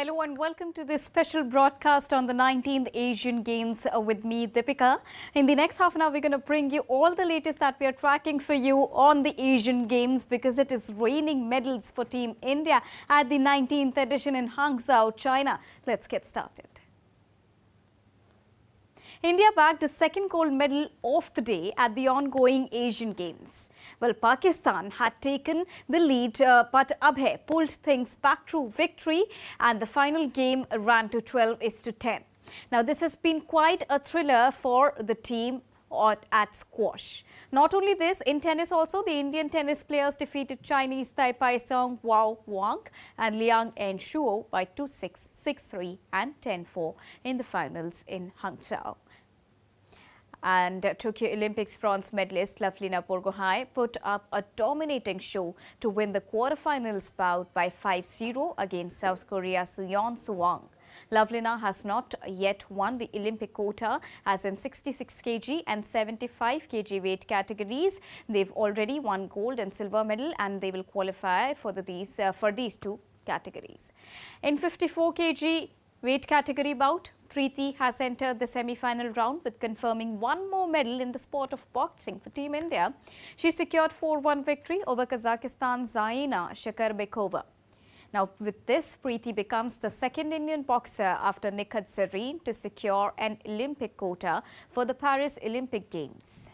Hello and welcome to this special broadcast on the 19th Asian Games with me, Deepika. In the next half an hour, we're going to bring you all the latest that we are tracking for you on the Asian Games because it is raining medals for Team India at the 19th edition in Hangzhou, China. Let's get started. India bagged a second gold medal of the day at the ongoing Asian Games. Well, Pakistan had taken the lead, but Abhay pulled things back through victory and the final game ran to 12-10. Now, this has been quite a thriller for the team at squash. Not only this, in tennis also, the Indian tennis players defeated Chinese Taipei Song Wao Wang and Liang Enshuo by 2-6, 6-3 and 10-4 in the finals in Hangzhou. And Tokyo Olympics bronze medalist Lovelina Borgohain put up a dominating show to win the quarterfinals bout by 5-0 against South Korea's Orion Singh. Lovelina has not yet won the Olympic quota as in 66 kg and 75 kg weight categories. They've already won gold and silver medal and they will qualify for these two categories. In 54 kg weight category bout, Preeti has entered the semi-final round with confirming one more medal in the sport of boxing for Team India. She secured 4-1 victory over Kazakhstan's Zaina Shakarbekova. Now, with this, Preeti becomes the second Indian boxer after Nikhat Zareen to secure an Olympic quota for the Paris Olympic Games.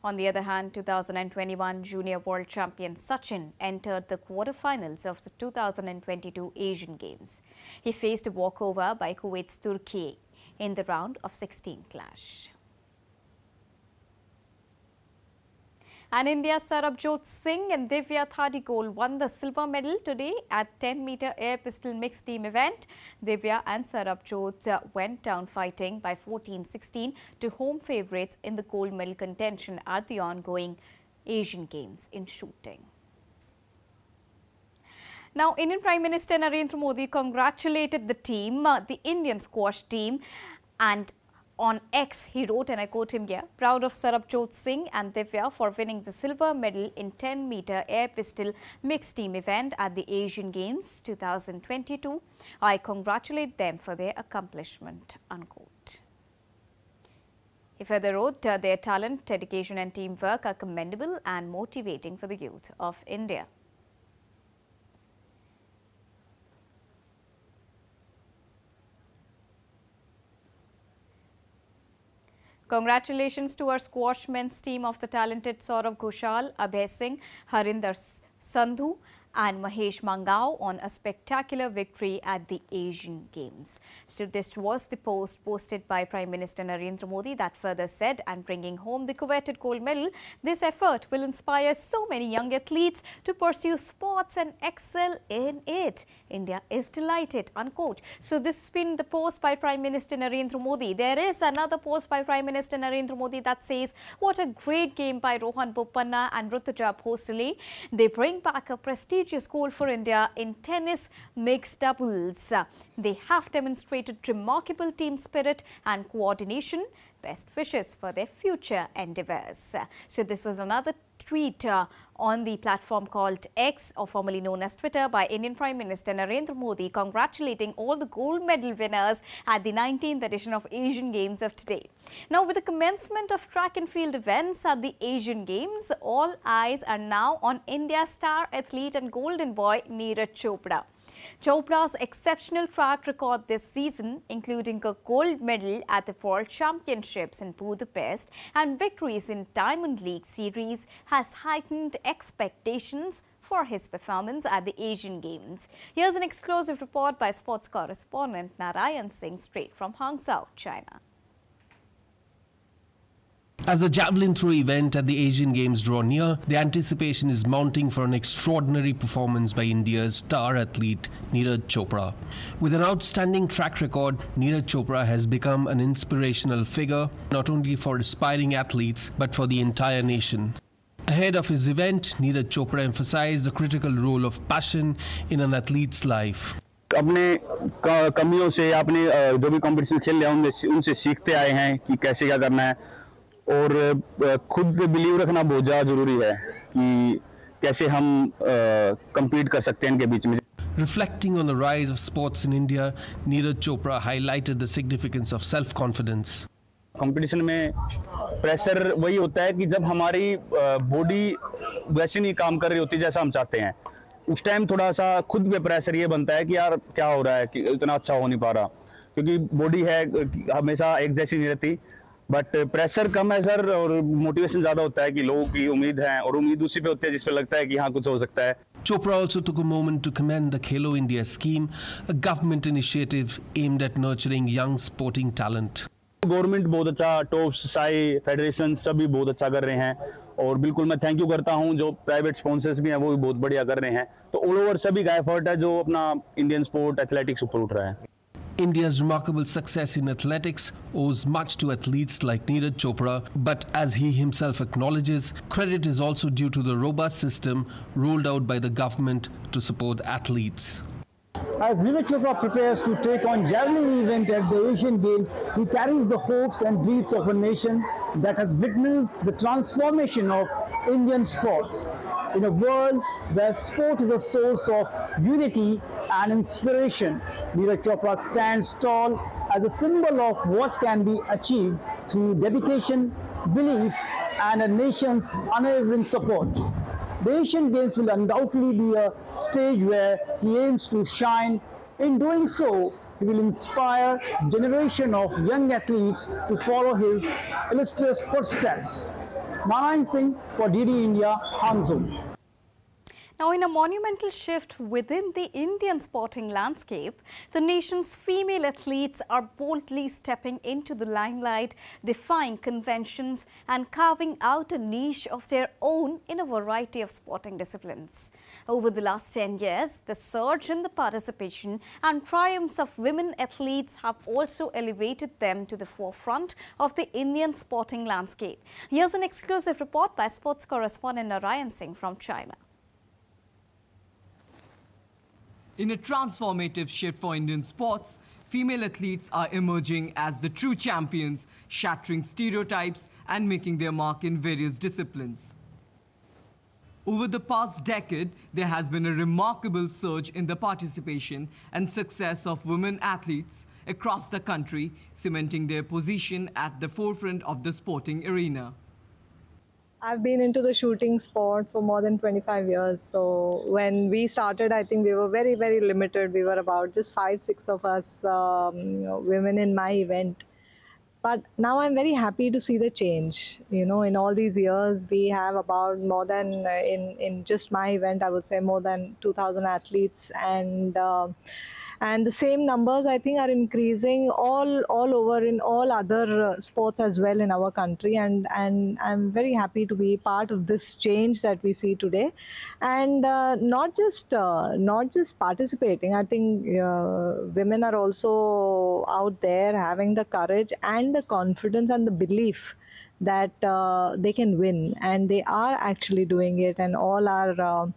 On the other hand, 2021 Junior World Champion Sachin entered the quarterfinals of the 2022 Asian Games. He faced a walkover by Kuwait's Turki in the round of 16 clash. And India's Sarabjot Singh and Divya Thadikol won the silver medal today at 10-meter air pistol mixed team event. Divya and Sarabjot went down fighting by 14-16 to home favourites in the gold medal contention at the ongoing Asian Games in shooting. Now, Indian Prime Minister Narendra Modi congratulated the team, the Indian squash team, and on X, he wrote, and I quote him here, "Proud of Sarabjot Singh and Divya for winning the silver medal in 10-meter air pistol mixed team event at the Asian Games 2022. I congratulate them for their accomplishment," unquote. He further wrote, their talent, dedication and teamwork are commendable and motivating for the youth of India. Congratulations to our squash men's team of the talented Saurav Ghoshal, Abhay Singh, Harinder Sandhu and Mahesh Mangao on a spectacular victory at the Asian Games. So this was the post posted by Prime Minister Narendra Modi that further said, and bringing home the coveted gold medal, this effort will inspire so many young athletes to pursue sports and excel in it. India is delighted, unquote. So this has been the post by Prime Minister Narendra Modi. There is another post by Prime Minister Narendra Modi that says, what a great game by Rohan Bopanna and Rutuja Bhosale. They bring back a prestigious gold for India in tennis mixed doubles. They have demonstrated remarkable team spirit and coordination. Best wishes for their future endeavours. So this was another tweet on the platform called X, or formerly known as Twitter, by Indian Prime Minister Narendra Modi, congratulating all the gold medal winners at the 19th edition of Asian Games of today. Now, with the commencement of track and field events at the Asian Games, all eyes are now on India's star athlete and golden boy Niranjan Chopra. Chopra's exceptional track record this season, including a gold medal at the World Championships in Budapest and victories in Diamond League Series, has heightened expectations for his performance at the Asian Games. Here's an exclusive report by sports correspondent Niranjan Singh straight from Hangzhou, China. As the javelin throw event at the Asian Games draw near, the anticipation is mounting for an extraordinary performance by India's star athlete Niranjan Chopra. With an outstanding track record, Niranjan Chopra has become an inspirational figure not only for aspiring athletes but for the entire nation. Ahead of his event, Niranjan Chopra emphasized the critical role of passion in an athlete's life. अपने कमियों से आपने जो भी competition खेल रहे हैं उनसे सीखते आए हैं कि कैसे क्या करना है और खुद पे बिलीव रखना बहुत ज़्यादा ज़रूरी है कि कैसे हम compete कर सकते हैं इनके बीच में. Reflecting on the rise of sports in India, Neeraj Chopra highlighted the significance of self-confidence. Competition में प्रेशर वही होता है कि जब हमारी बॉडी वैसे नहीं काम कर रही होती जैसा हम चाहते हैं, उस टाइम थोड़ा सा खुद पे प्रेशर ये बनता है कि यार क्या हो रहा है कि इतना अच्छा हो नहीं पा रहा, क्योंकि बॉडी है हमेशा एक जैसी नहीं रहती. बट प्रेशर कम है सर, और मोटिवेशन ज़्यादा होता है कि लोगों की उम्मीद है, और उम्मीद उसी पे होती है जिस पे लगता है कि हाँ कुछ हो सकता है. Chopra also took a moment to commend the Khelo India scheme, a government initiative aimed at nurturing young sporting talent. Government बहुत अच्छा, टॉप्स, साई, फेडरेशन सभी बहुत अच्छा कर रहे हैं, और बिल्कुल मैं थैंक यू करता हूं. जो प्राइवेट स्पॉन्सर्स भी हैं वो भी बहुत बढ़िया कर रहे हैं. तो ऑल ओवर सभी का एफर्ट है जो अपना इंडियन स्पोर्ट एथलेटिक्स ऊपर उठ रहा है. India's remarkable success in athletics owes much to athletes like Neeraj Chopra, but as he himself acknowledges, credit is also due to the robust system rolled out by the government to support athletes. As Neeraj Chopra prepares to take on javelin event at the Asian Games, he carries the hopes and dreams of a nation that has witnessed the transformation of Indian sports. In a world where sport is a source of unity and inspiration, Neeraj Chopra stands tall as a symbol of what can be achieved through dedication, belief, and a nation's unwavering support. The Asian Games will undoubtedly be a stage where he aims to shine. In doing so, he will inspire a generation of young athletes to follow his illustrious footsteps. Niranjan Singh for DD India, Hangzhou. Now, in a monumental shift within the Indian sporting landscape, the nation's female athletes are boldly stepping into the limelight, defying conventions and carving out a niche of their own in a variety of sporting disciplines. Over the last 10 years, the surge in the participation and triumphs of women athletes have also elevated them to the forefront of the Indian sporting landscape. Here's an exclusive report by sports correspondent Orion Singh from China. In a transformative shift for Indian sports, female athletes are emerging as the true champions, shattering stereotypes and making their mark in various disciplines. Over the past decade, there has been a remarkable surge in the participation and success of women athletes across the country, cementing their position at the forefront of the sporting arena. I've been into the shooting sport for more than 25 years. So when we started, I think we were very, very limited. We were about just 5-6 of us women in my event. But now I'm very happy to see the change. You know, in all these years, we have about more than, in just my event, I would say more than 2,000 athletes. And the same numbers, I think, are increasing all over in all other sports as well in our country. And I'm very happy to be part of this change that we see today. And not just participating. I think women are also out there having the courage and the confidence and the belief that they can win. And they are actually doing it. And all our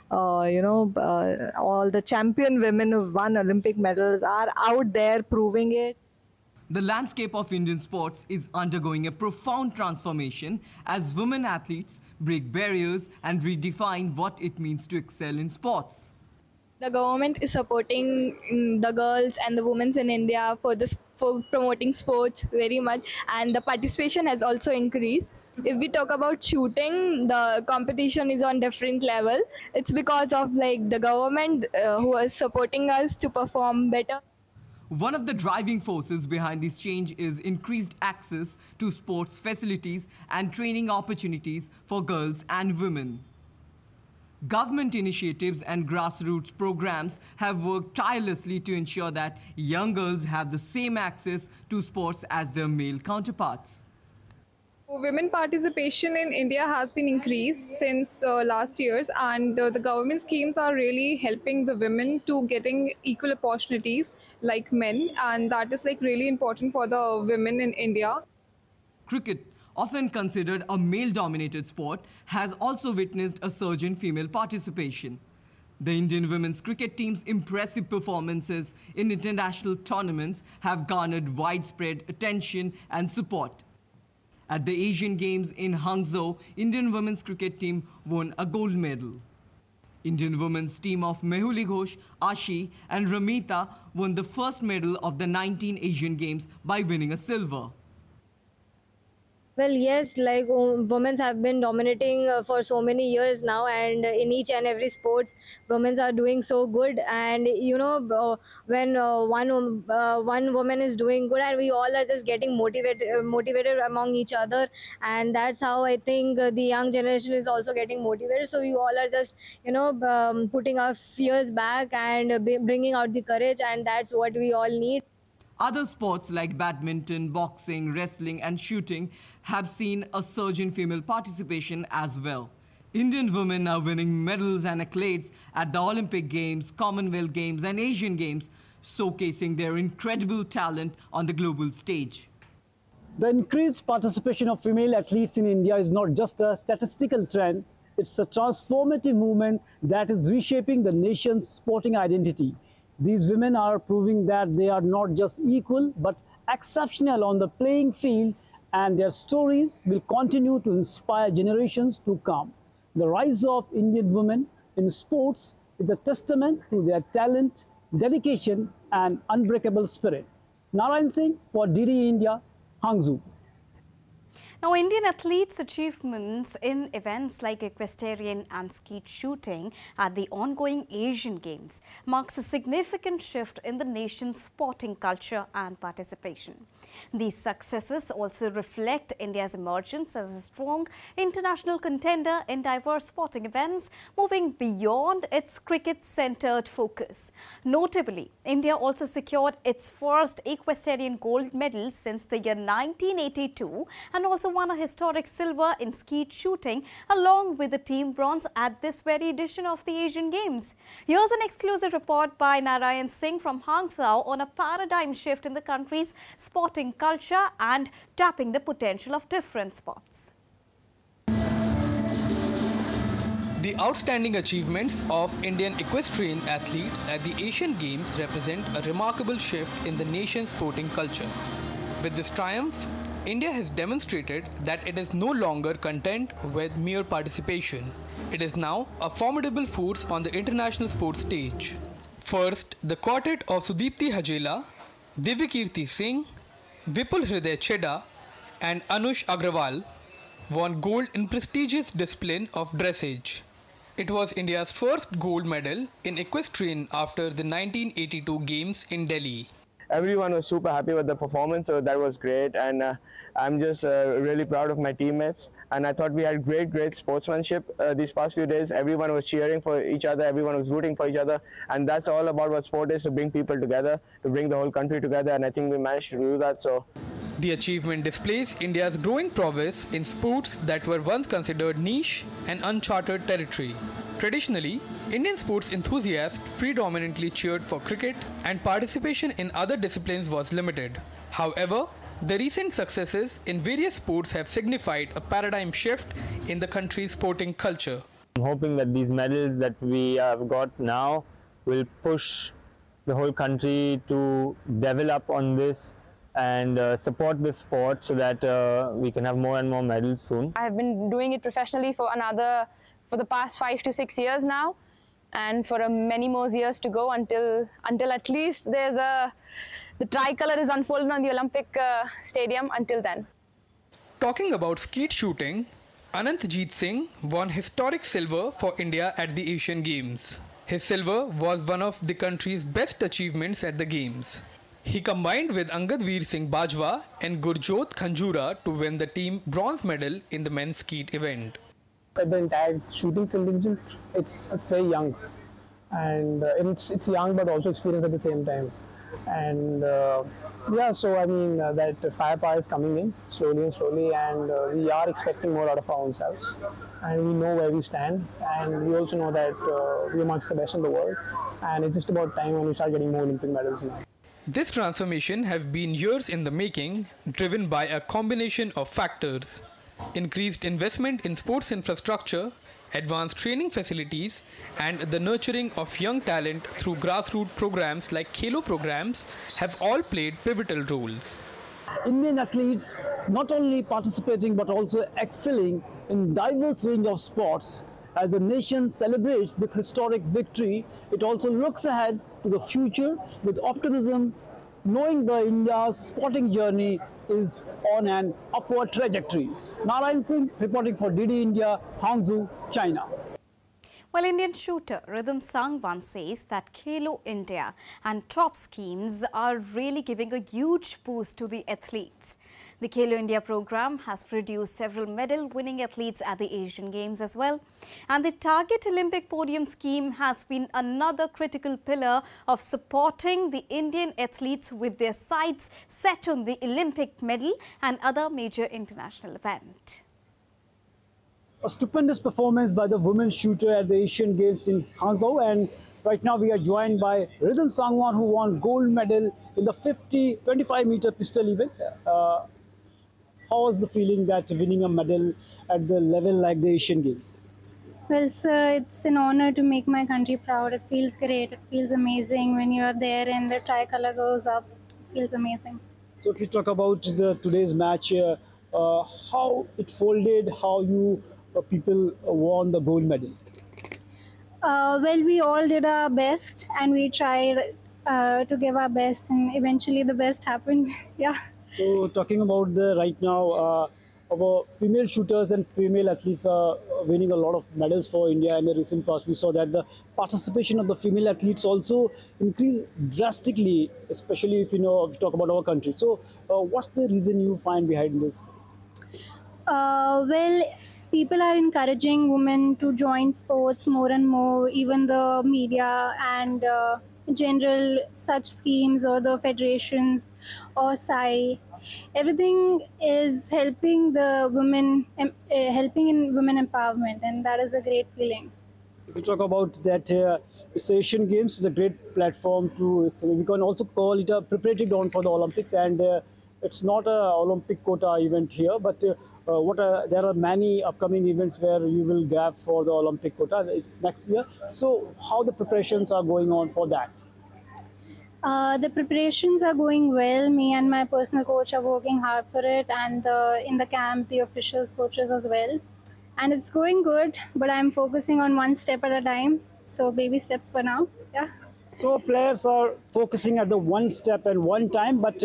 all the champion women who've won Olympic medals are out there proving it. The landscape of Indian sports is undergoing a profound transformation as women athletes break barriers and redefine what it means to excel in sports. The government is supporting the girls and the women in India for promoting sports very much, and the participation has also increased. If we talk about shooting, the competition is on different level. It's because of the government who is supporting us to perform better. One of the driving forces behind this change is increased access to sports facilities and training opportunities for girls and women. Government initiatives and grassroots programs have worked tirelessly to ensure that young girls have the same access to sports as their male counterparts. Women participation in India has been increased since last years, and the government schemes are really helping the women to getting equal opportunities like men, and that is really important for the women in India. Cricket, often considered a male-dominated sport, has also witnessed a surge in female participation. The Indian women's cricket team's impressive performances in international tournaments have garnered widespread attention and support. At the Asian Games in Hangzhou, Indian women's cricket team won a gold medal. Indian women's team of Mehuli Ghosh, Ashi and Ramita won the first medal of the 19 Asian Games by winning a silver. Well, yes, like women have been dominating for so many years now, and in each and every sports, women are doing so good. And when one woman is doing good, and we all are just getting motivated among each other, and that's how I think the young generation is also getting motivated. So we all are just putting our fears back and bringing out the courage, and that's what we all need. Other sports like badminton, boxing, wrestling and shooting have seen a surge in female participation as well. Indian women are winning medals and accolades at the Olympic Games, Commonwealth Games and Asian Games, showcasing their incredible talent on the global stage. The increased participation of female athletes in India is not just a statistical trend, it's a transformative movement that is reshaping the nation's sporting identity. These women are proving that they are not just equal but exceptional on the playing field, and their stories will continue to inspire generations to come. The rise of Indian women in sports is a testament to their talent, dedication and unbreakable spirit. Narayan Singh for DD India, Hangzhou. Now, Indian athletes' achievements in events like equestrian and skeet shooting at the ongoing Asian Games marks a significant shift in the nation's sporting culture and participation. These successes also reflect India's emergence as a strong international contender in diverse sporting events, moving beyond its cricket-centered focus. Notably, India also secured its first equestrian gold medal since the year 1982 and also won a historic silver in skeet shooting along with the team bronze at this very edition of the Asian Games. Here's an exclusive report by Niranjan Chopra from Hangzhou on a paradigm shift in the country's sporting culture and tapping the potential of different sports. The outstanding achievements of Indian equestrian athletes at the Asian Games represent a remarkable shift in the nation's sporting culture. With this triumph, India has demonstrated that it is no longer content with mere participation. It is now a formidable force on the international sports stage. First, the quartet of Sudipti Hajela, Divyakirti Singh, Vipul Hriday Chedda and Anush Agrawal won gold in prestigious discipline of dressage. It was India's first gold medal in equestrian after the 1982 Games in Delhi. Everyone was super happy with the performance, so that was great, and I'm just really proud of my teammates, and I thought we had great sportsmanship these past few days. Everyone was cheering for each other, everyone was rooting for each other, and that's all about what sport is, to bring people together, to bring the whole country together, and I think we managed to do that. So the achievement displays India's growing prowess in sports that were once considered niche and uncharted territory. Traditionally, Indian sports enthusiasts predominantly cheered for cricket and participation in other disciplines was limited. However, the recent successes in various sports have signified a paradigm shift in the country's sporting culture. I'm hoping that these medals that we have got now will push the whole country to develop on this and support this sport so that we can have more and more medals soon. I have been doing it professionally for the past 5 to 6 years now, and for many more years to go until at least the tricolour is unfolded on the Olympic stadium. Until then. Talking about skeet shooting, Anantjeet Singh won historic silver for India at the Asian Games. His silver was one of the country's best achievements at the Games. He combined with Angad Veer Singh Bajwa and Gurjot Khanjura to win the team bronze medal in the men's skeet event. The entire shooting contingent, it's very young, and it's young but also experienced at the same time. And yeah, so I mean that firepower is coming in slowly, and we are expecting more out of our own selves, and we know where we stand, and we also know that we're amongst the best in the world, and it's just about time when we start getting more Olympic medals now. This transformation has been years in the making, driven by a combination of factors: increased investment in sports infrastructure, advanced training facilities, and the nurturing of young talent through grassroots programs like Khelo programs have all played pivotal roles. Indian athletes not only participating but also excelling in diverse range of sports As the nation celebrates this historic victory, it also looks ahead to the future with optimism, knowing the India's sporting journey is on an upward trajectory. Niranjan Singh reporting for DD India, Hangzhou, China. Well, Indian shooter Rhythm Sangwan says that Khelo India and top schemes are really giving a huge boost to the athletes. The Khelo India program has produced several medal-winning athletes at the Asian Games as well. And the Target Olympic Podium scheme has been another critical pillar of supporting the Indian athletes with their sights set on the Olympic medal and other major international events. A stupendous performance by the women's shooter at the Asian Games in Hangzhou, and right now we are joined by Rhythm Sangwan, who won gold medal in the 25-meter pistol event. How was the feeling that winning a medal at the level like the Asian Games? Well, sir, it's an honor to make my country proud. It feels great. It feels amazing when you are there and the tricolor goes up. It feels amazing. So if we talk about today's match, how it folded, how you people won the gold medal? Well, we all did our best and we tried to give our best, and eventually the best happened. Yeah. So talking about the right now, our female shooters and female athletes are winning a lot of medals for India in the recent past. We saw that the participation of the female athletes also increased drastically, especially if you talk about our country. So what's the reason you find behind this? Well, people are encouraging women to join sports more and more. Even the media and general such schemes or the federations or SAI, everything is helping the women, helping in women empowerment, and that is a great feeling. If we talk about that, it's Asian Games is a great platform to. We can also call it a preparatory ground for the Olympics, and it's not a Olympic quota event here, but there are many upcoming events where you will grab for the Olympic quota. It's next year. So how the preparations are going on for that? The preparations are going well. Me and my personal coach are working hard for it, and in the camp, the officials, coaches as well. And it's going good, but I'm focusing on one step at a time. So baby steps for now. Yeah. So players are focusing at the one step and one time, but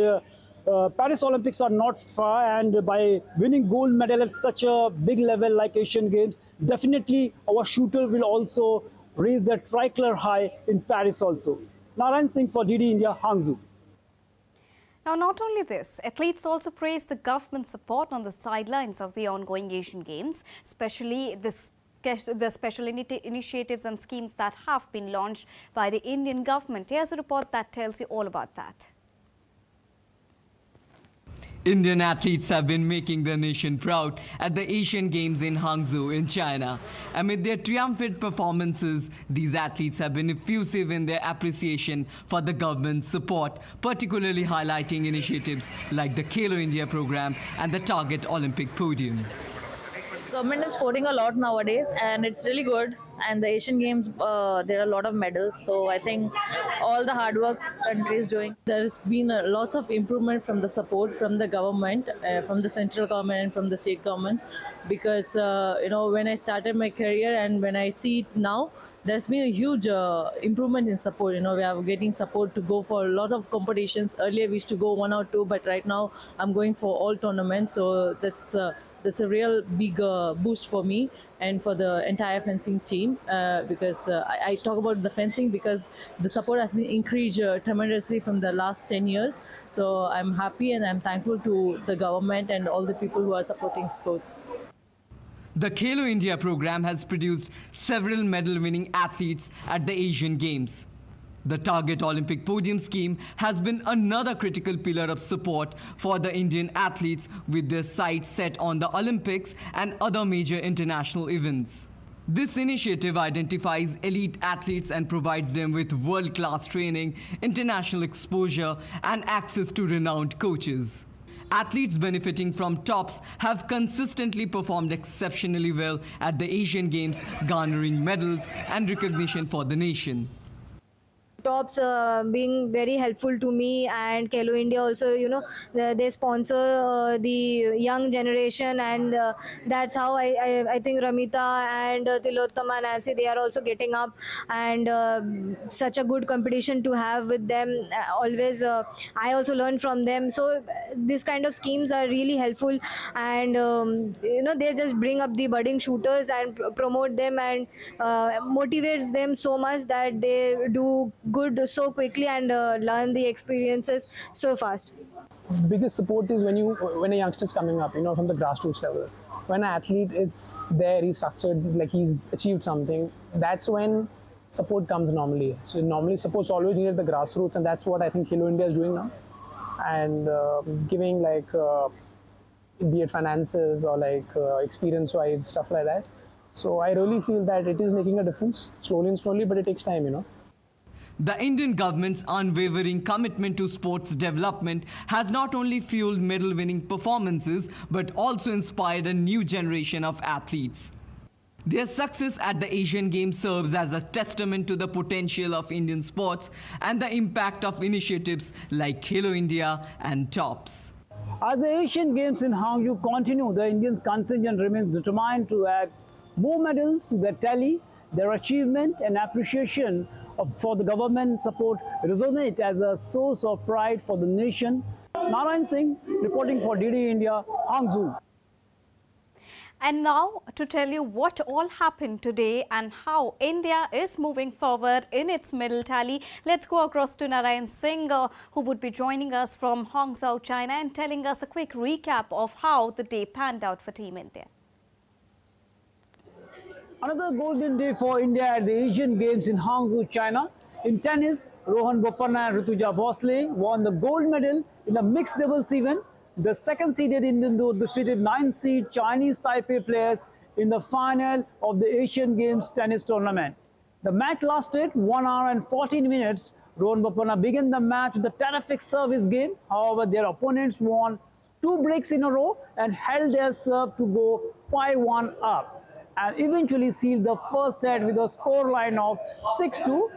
Paris Olympics are not far, and by winning gold medal at such a big level like Asian Games, definitely our shooter will also raise the tricolor high in Paris also. Niranjan Singh for DD India, Hangzhou. Now, not only this, athletes also praise the government support on the sidelines of the ongoing Asian Games, especially the special initiatives and schemes that have been launched by the Indian government. Here's a report that tells you all about that. Indian athletes have been making their nation proud at the Asian Games in Hangzhou in China. Amid their triumphant performances, these athletes have been effusive in their appreciation for the government's support, particularly highlighting initiatives like the Khelo India program and the Target Olympic Podium. Government is supporting a lot nowadays, and it's really good. And the Asian Games, there are a lot of medals. So I think all the hard work country is doing. There's been lots of improvement from the support from the government, from the central government and from the state governments. Because when I started my career and when I see it now, there's been a huge improvement in support. We are getting support to go for a lot of competitions. Earlier we used to go 1 or 2, but right now I'm going for all tournaments. So that's a real big boost for me and for the entire fencing team, because I talk about the fencing because the support has been increased tremendously from the last 10 years. So I'm happy and I'm thankful to the government and all the people who are supporting sports. The Khelo India program has produced several medal-winning athletes at the Asian Games. The Target Olympic Podium scheme has been another critical pillar of support for the Indian athletes with their sights set on the Olympics and other major international events. This initiative identifies elite athletes and provides them with world-class training, international exposure, and access to renowned coaches. Athletes benefiting from TOPS have consistently performed exceptionally well at the Asian Games, garnering medals and recognition for the nation. tops being very helpful to me, and Kelo India also, they sponsor the young generation, and that's how I think Ramita and Tilottama, Nancy, they are also getting up, and such a good competition to have with them. Always, I also learn from them. So these kind of schemes are really helpful, and they just bring up the budding shooters and promote them, and motivates them so much that they do good so quickly, and learn the experiences so fast. The biggest support is when a youngster is coming up, from the grassroots level. When an athlete is there, he's structured, like he's achieved something. That's when support comes normally. So normally support's always needed at the grassroots, and that's what I think Hilo India is doing now, and giving be it finances or experience-wise stuff like that. So I really feel that it is making a difference slowly and slowly, but it takes time. The Indian government's unwavering commitment to sports development has not only fueled medal-winning performances but also inspired a new generation of athletes. Their success at the Asian Games serves as a testament to the potential of Indian sports and the impact of initiatives like Khelo India and TOPS. As the Asian Games in Hangzhou continue, the Indian contingent remains determined to add more medals to their tally. Their achievement and appreciation for the government support resonate as a source of pride for the nation. Niranjan Singh reporting for DD India, Hangzhou. And now to tell you what all happened today and how India is moving forward in its medal tally, let's go across to Niranjan Singh, who would be joining us from Hangzhou, China, and telling us a quick recap of how the day panned out for Team India. Another golden day for India at the Asian Games in Hangzhou, China. In tennis, Rohan Bopanna and Rituja Bhosle won the gold medal in the mixed doubles event. The second-seeded Indian duo defeated 9th-seed Chinese Taipei players in the final of the Asian Games tennis tournament. The match lasted 1 hour and 14 minutes. Rohan Bopanna began the match with a terrific service game. However, their opponents won 2 breaks in a row and held their serve to go 5-1 up, and eventually sealed the first set with a scoreline of 6-2.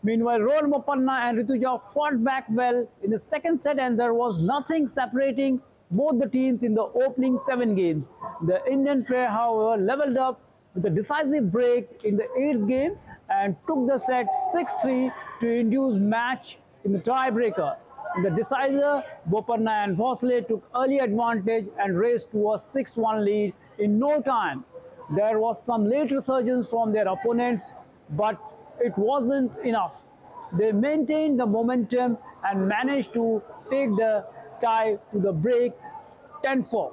Meanwhile, Rohan Bopanna and Rituja fought back well in the second set, and there was nothing separating both the teams in the opening 7 games. The Indian pair, however, leveled up with a decisive break in the 8th game and took the set 6-3 to induce match in the tiebreaker. In the decider, Bopanna and Bhosle took early advantage and raced to a 6-1 lead in no time. There was some late resurgence from their opponents, but it wasn't enough. They maintained the momentum and managed to take the tie to the break 10-4.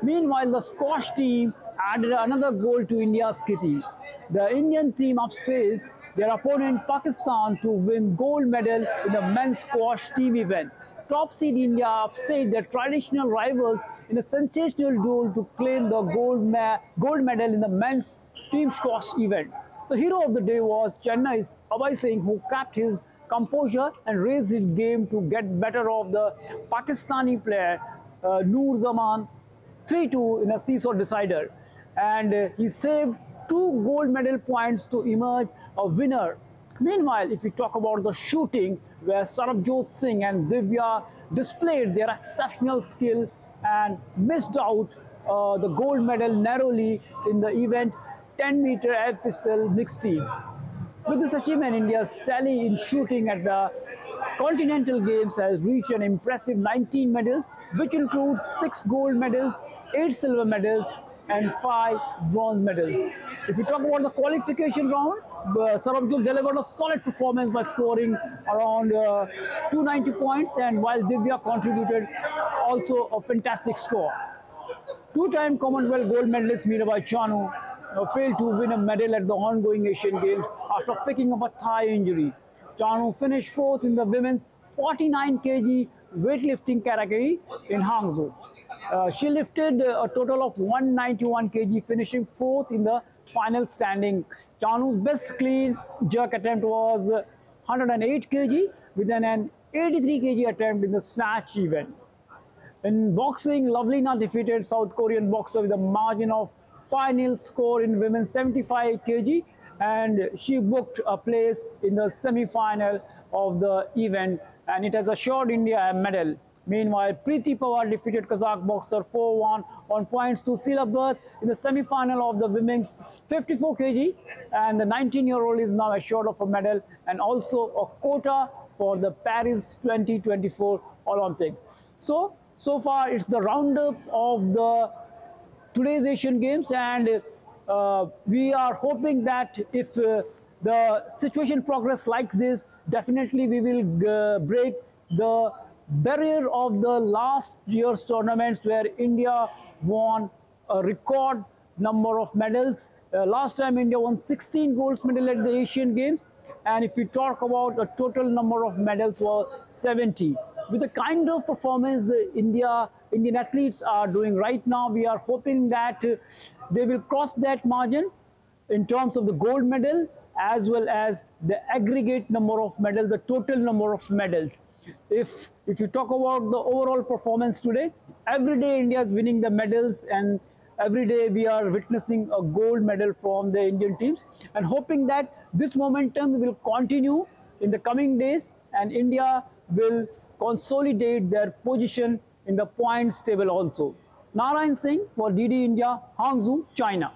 Meanwhile, the squash team added another goal to India's kitty. The Indian team upstaged their opponent Pakistan to win gold medal in the men's squash team event. Top seed India upset their traditional rivals in a sensational duel to claim the gold medal in the men's team squash event. The hero of the day was Chennai's Orion Singh, who kept his composure and raised his game to get better of the Pakistani player Noor Zaman 3-2 in a seesaw decider. And he saved 2 gold medal points to emerge a winner. Meanwhile, if we talk about the shooting, where Sarabjot Singh and Divya displayed their exceptional skill and missed out the gold medal narrowly in the event 10-meter air pistol mixed team. With this achievement, India's tally in shooting at the Continental Games has reached an impressive 19 medals, which includes 6 gold medals, 8 silver medals, and 5 bronze medals. If we talk about the qualification round, Sarabjot delivered a solid performance by scoring around 290 points, and while Divya contributed also a fantastic score. 2-time Commonwealth gold medalist Mirabai Chanu failed to win a medal at the ongoing Asian Games after picking up a thigh injury. Chanu finished 4th in the women's 49 kg weightlifting category in Hangzhou. She lifted a total of 191 kg, finishing 4th in the final standing. Chanu's best clean jerk attempt was 108 kg, with an 83 kg attempt in the snatch event. In boxing, Lovelina defeated South Korean boxer with a margin of 5-0 score in women's 75 kg, and she booked a place in the semi-final of the event, and it has assured India a medal. Meanwhile, Preeti Pawar defeated Kazakh boxer 4-1 on points to seal a berth in the semi-final of the women's 54 kg, and the 19-year-old is now assured of a medal and also a quota for the Paris 2024 Olympics. So far it's the roundup of the today's Asian Games, and we are hoping that if the situation progress like this, definitely we will break the barrier of the last year's tournaments where India won a record number of medals. Last time India won 16 gold medals at the Asian Games, and if we talk about the total number of medals was 70. With the kind of performance the Indian athletes are doing right now, we are hoping that they will cross that margin in terms of the gold medal as well as the aggregate number of medals, the total number of medals. If you talk about the overall performance today, every day India is winning the medals, and every day we are witnessing a gold medal from the Indian teams, and hoping that this momentum will continue in the coming days and India will consolidate their position in the points table also. Niranjan Singh for DD India, Hangzhou, China.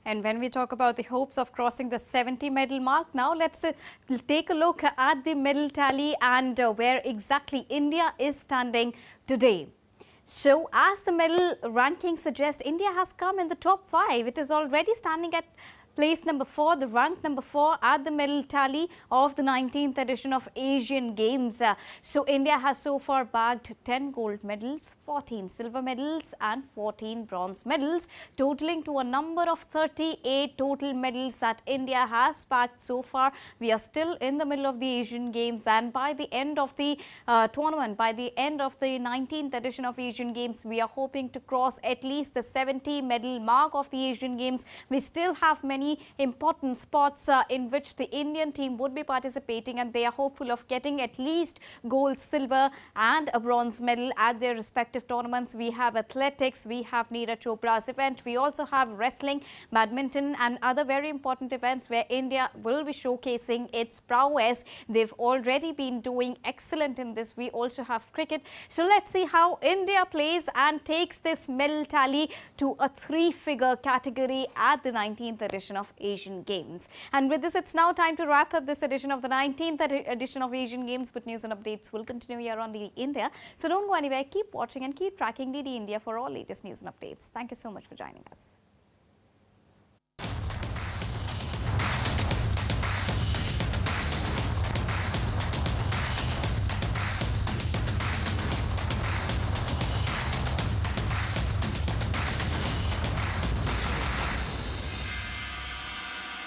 And when we talk about the hopes of crossing the 70 medal mark, now let's take a look at the medal tally and where exactly India is standing today. So, as the medal ranking suggests, India has come in the top 5. It is already standing at place number 4, the rank number 4 at the medal tally of the 19th edition of Asian Games. So, India has so far bagged 10 gold medals, 14 silver medals and 14 bronze medals, totaling to a number of 38 total medals that India has bagged so far. We are still in the middle of the Asian Games, and by the end of the tournament, by the end of the 19th edition of Asian Games, we are hoping to cross at least the 70 medal mark of the Asian Games. We still have many important spots in which the Indian team would be participating, and they are hopeful of getting at least gold, silver and a bronze medal at their respective tournaments. We have athletics, we have Niranjan Chopra's event, we also have wrestling, badminton and other very important events where India will be showcasing its prowess. They've already been doing excellent in this. We also have cricket. So let's see how India plays and takes this medal tally to a 3-figure category at the 19th edition of Asian Games. And with this, it's now time to wrap up this edition of the 19th edition of Asian Games, but news and updates will continue here on DD India. So don't go anywhere, keep watching and keep tracking DD India for all latest news and updates. Thank you so much for joining us.